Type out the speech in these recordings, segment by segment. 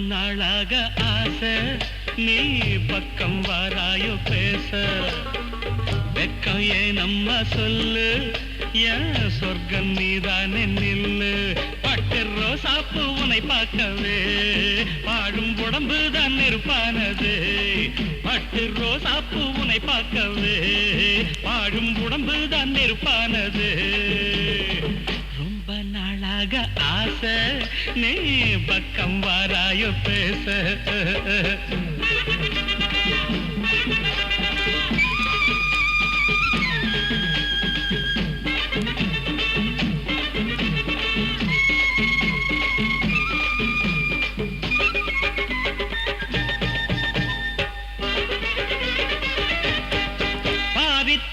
நாளாக ஆசை நீ பக்கம் வாராயோ பேச வெக்கம் ஏன் நம்ம சொல்லு என் சொர்க்கம் நீதானே நில்லு பட்டு ரோசாப்பு உன்னை பார்க்கவே வாழும் உடம்பு தான் நெருப்பானது பட்டு ரோசாப்பு உன்னை பார்க்கவே வாழும் உடம்பு தான் நெருப்பானது ரொம்ப நாளாக ஆசை நீ பக்கம் வாராயோ பேச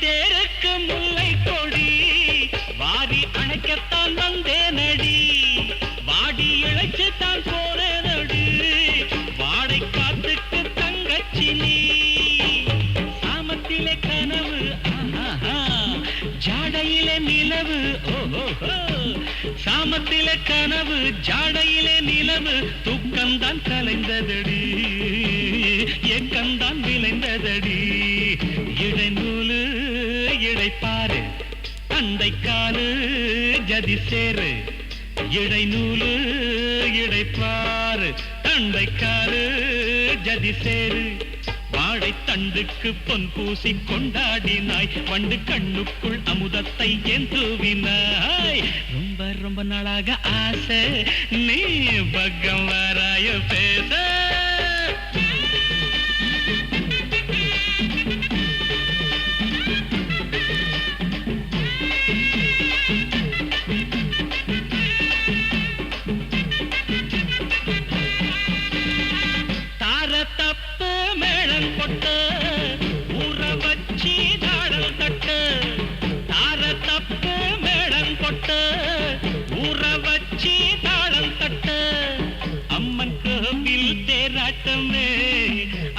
தேருக்கு முல்லை கொடி வாரி அணைக்கத்தான் வந்தேனடி வாடி இழைச்சுத்தான் போறேனடி வாடை காத்துக்கு தங்கச்சி நீ சாமத்திலே கனவு ஜாடையிலே நிலவு ஓஹோ சாமத்திலே கனவு ஜாடையிலே நிலவு தூக்கம்தான் கலைந்ததடி ஏக்கம்தான் விளைந்ததடி இடைநூலு இடைப்பாரு தந்தை காலு ஜதி சேரு இடைநூலு இடைப்பாரு தந்தை காலு ஜதி சேரு வாழை தண்டுக்கு பொன் பூசி கொண்டாடினாய் வண்டு கண்ணுக்குள் அமுதத்தை ஏன் தூவினாய் ரொம்ப ரொம்ப நாளாக ஆசை நீ பக்கம் வராய பேச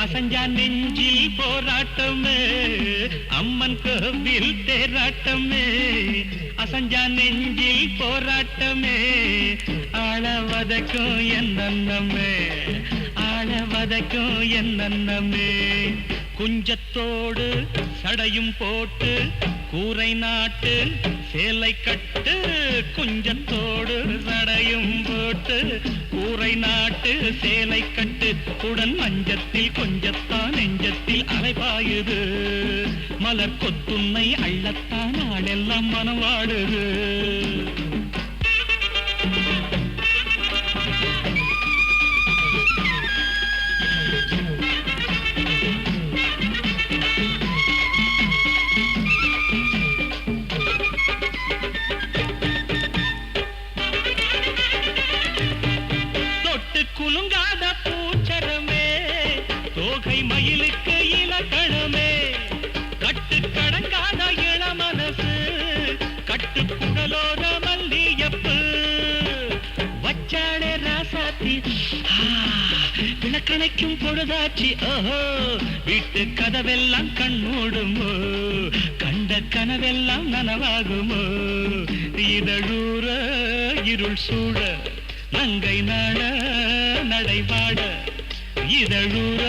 அசஞ்சா நெஞ்சில் போராட்டமே அம்மன் கோவில் தேராட்டமே அசஞ்சா நெஞ்சில் போராட்டமே ஆளவதற்கும் என்னமே ஆளவதற்கும் என்னமே குஞ்சத்தோடு சடையும் போட்டு கூரை நாட்டு சேலை கட்டு குஞ்சத்தோடு சடையும் போட்டு கூரை நாட்டு சேலை கட்டு உடன் மஞ்சத்தில் கொஞ்சத்தான் நெஞ்சத்தில் அலைபாயுது மலர் கொத்துன்னை அள்ளத்தான் ஆளெல்லாம் மனவாடுது குலுங்காத பூச்சரமே தோகை மயிலுக்கு இலக்கணமே கட்டு கடங்காத இளமனசு கட்டு குடலோட மல்லியப்பு வச்சாடே ராசாத்தி விளக்கணைக்கும் பொழுதாச்சி ஓஹோ வீட்டு கதவெல்லாம் கண்மூடுமோ கண்ட கனவெல்லாம் நனவாகுமோ இதழூர இருள் சூழ நங்கை நாட நடைபாட இதழூர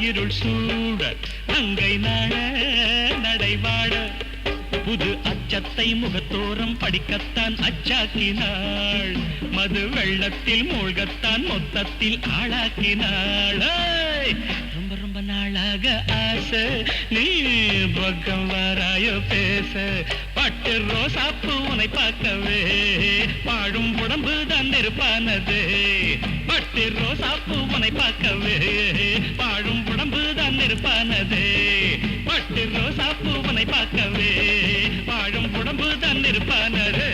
இருள் சூட நங்கை நாட நடைபாட புது அச்சத்தை முகத்தோரம் படிக்கத்தான் அச்சாக்கினாள் மது வெள்ளத்தில் மூழ்கத்தான் மொத்தத்தில் ஆளாக்கினாள் ரொம்ப ரொம்ப நாளாக ஆசை நீ பக்கம் வராயோ பேச பட்டு ரோசாப்பு உன்னை பார்க்கவே வாழும் உடம்பு தான் நெருப்பானது பட்டு ரோசாப்பு உன்னை பார்க்கவே வாழும் உடம்பு தான் நெருப்பானது பட்டு ரோசாப்பு உன்னை பார்க்கவே வாழும் உடம்பு தான் நெருப்பானது